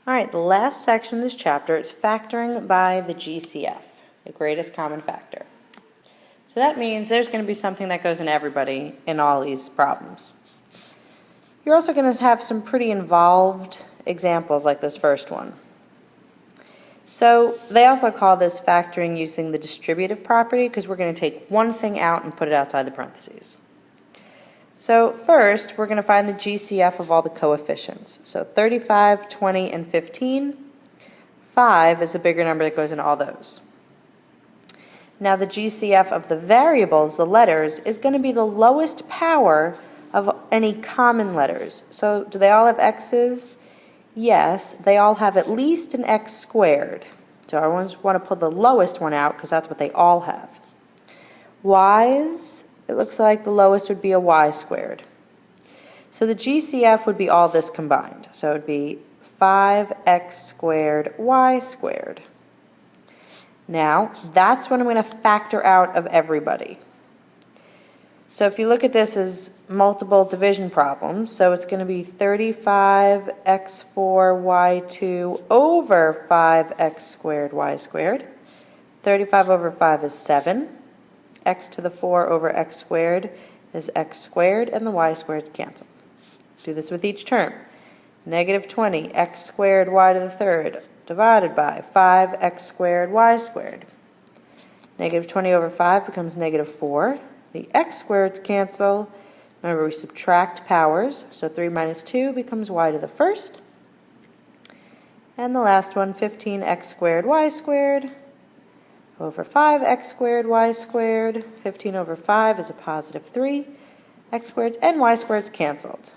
All right, the last section of this chapter is factoring by the GCF, the greatest common factor. So that means there's going to be something that goes in everybody in all these problems. You're also going to have some pretty involved examples like this first one. So they also call this factoring using the distributive property because we're going to take one thing out and put it outside the parentheses. So first, we're going to find the GCF of all the coefficients. So 35, 20, and 15. 5 is the bigger number that goes into all those. Now the GCF of the variables, the letters, is going to be the lowest power of any common letters. So do they all have x's? Yes, they all have at least an x squared. So I always want to pull the lowest one out because that's what they all have. Y's, it looks like the lowest would be a y squared. So the GCF would be all this combined. So it would be 5x squared y squared. Now, that's what I'm going to factor out of everybody. So if you look at this as multiple division problems, so it's going to be 35x4y2 over 5x squared y squared. 35 over 5 is 7. X to the 4 over x squared is x squared, and the y squared is canceled. Do this with each term. Negative 20, x squared y to the third, divided by 5x squared y squared. Negative 20 over 5 becomes negative 4. The x squareds cancel. Remember, we subtract powers, so 3 minus 2 becomes y to the first. And the last one, 15x squared y squared over 5x squared y squared. 15 over 5 is a positive 3. X squareds and y squareds canceled.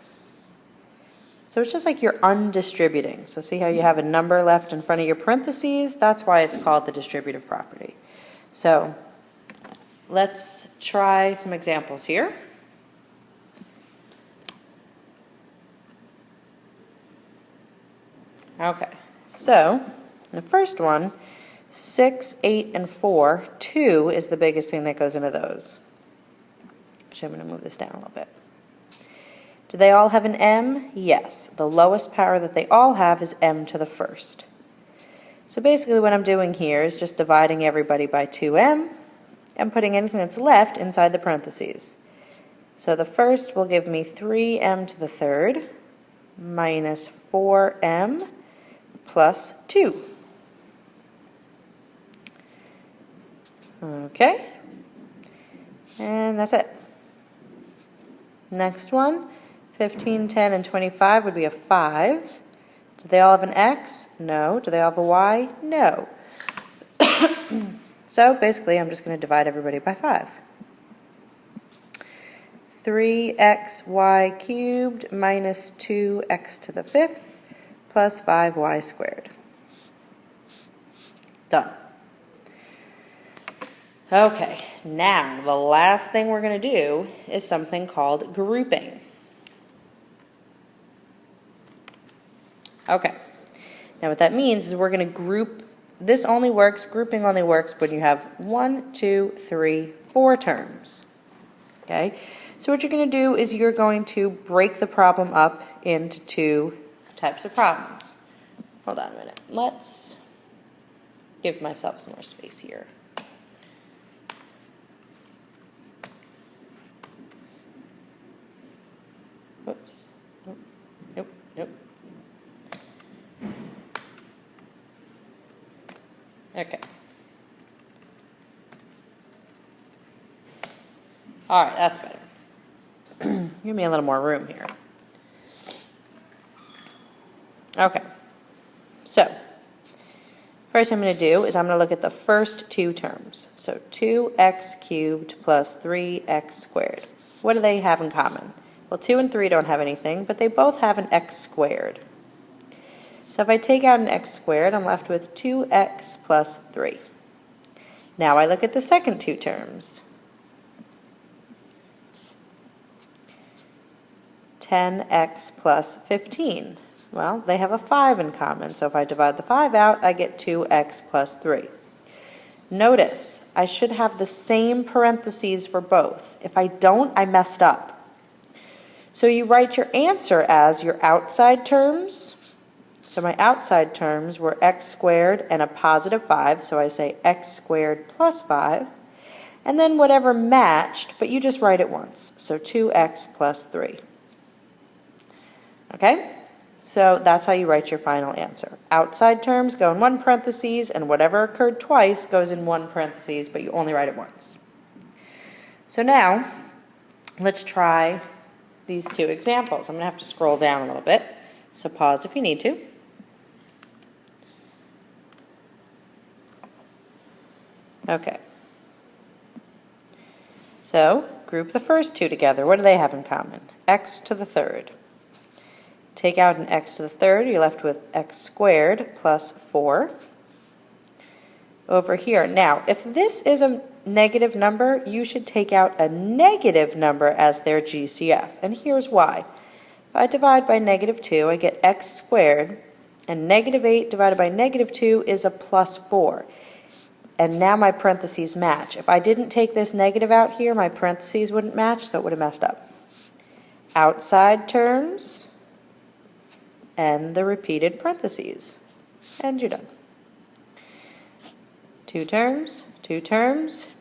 So it's just like you're undistributing. So see how you have a number left in front of your parentheses? That's why it's called the distributive property. So let's try some examples here. Okay, so the first one, 6, 8, and 4, 2 is the biggest thing that goes into those. Actually, I'm going to move this down a little bit. Do they all have an m? Yes. The lowest power that they all have is m to the first. So basically what I'm doing here is just dividing everybody by 2m and putting anything that's left inside the parentheses. So the first will give me 3m to the third minus 4m plus 2. Okay, and that's it. Next one, 15, 10, and 25 would be a 5. Do they all have an x? No. Do they all have a y? No. So basically, I'm just going to divide everybody by 5. 3xy cubed minus 2x to the fifth plus 5y squared. Done. Okay, now the last thing we're going to do is something called grouping. Okay, now what that means is we're going to group. This only works, grouping only works when you have 1, 2, 3, 4 terms. Okay, so what you're going to do is you're going to break the problem up into 2 types of problems. Hold on a minute. Let's give myself some more space here. Whoops. Nope. Nope. Nope. Okay. All right, that's better. Give me a little more room here. Okay. So, first thing I'm going to do is I'm going to look at the first 2 terms. So 2x cubed plus 3x squared. What do they have in common? Well, 2 and 3 don't have anything, but they both have an x squared. So if I take out an x squared, I'm left with 2x plus 3. Now I look at the second 2 terms. 10x plus 15. Well, they have a 5 in common, so if I divide the 5 out, I get 2x plus 3. Notice, I should have the same parentheses for both. If I don't, I messed up. So you write your answer as your outside terms So my outside terms were x squared and a positive 5, so I say x squared plus 5. And then whatever matched, but you just write it once. So 2x plus 3. Okay? So that's how you write your final answer. Outside terms go in one parentheses, and whatever occurred twice goes in one parentheses, but you only write it once. So now, let's try these two examples. I'm going to have to scroll down a little bit, so pause if you need to. Okay. So, group the first two together. What do they have in common? X to the third. Take out an x to the third, you're left with x squared plus 4. Over here, now, if this is a negative number, you should take out a negative number as their GCF. And here's why. If I divide by negative 2, I get x squared, and negative 8 divided by negative 2 is a plus 4. And now my parentheses match. If I didn't take this negative out here, my parentheses wouldn't match, so it would have messed up. Outside terms, and the repeated parentheses. And you're done. Two terms,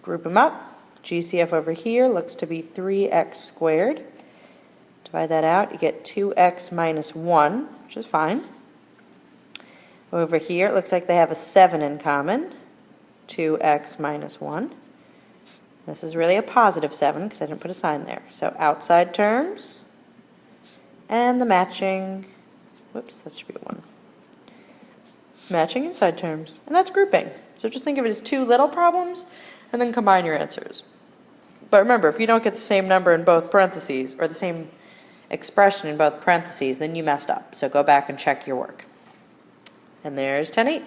group them up. GCF over here looks to be 3x squared. Divide that out, you get 2x minus 1, which is fine. Over here, it looks like they have a 7 in common. 2x minus 1. This is really a positive 7 because I didn't put a sign there. So outside terms and the matching, whoops, that should be a 1. Matching inside terms. And that's grouping. So just think of it as two little problems and then combine your answers. But remember, if you don't get the same number in both parentheses or the same expression in both parentheses, then you messed up. So go back and check your work. And there's 10-8.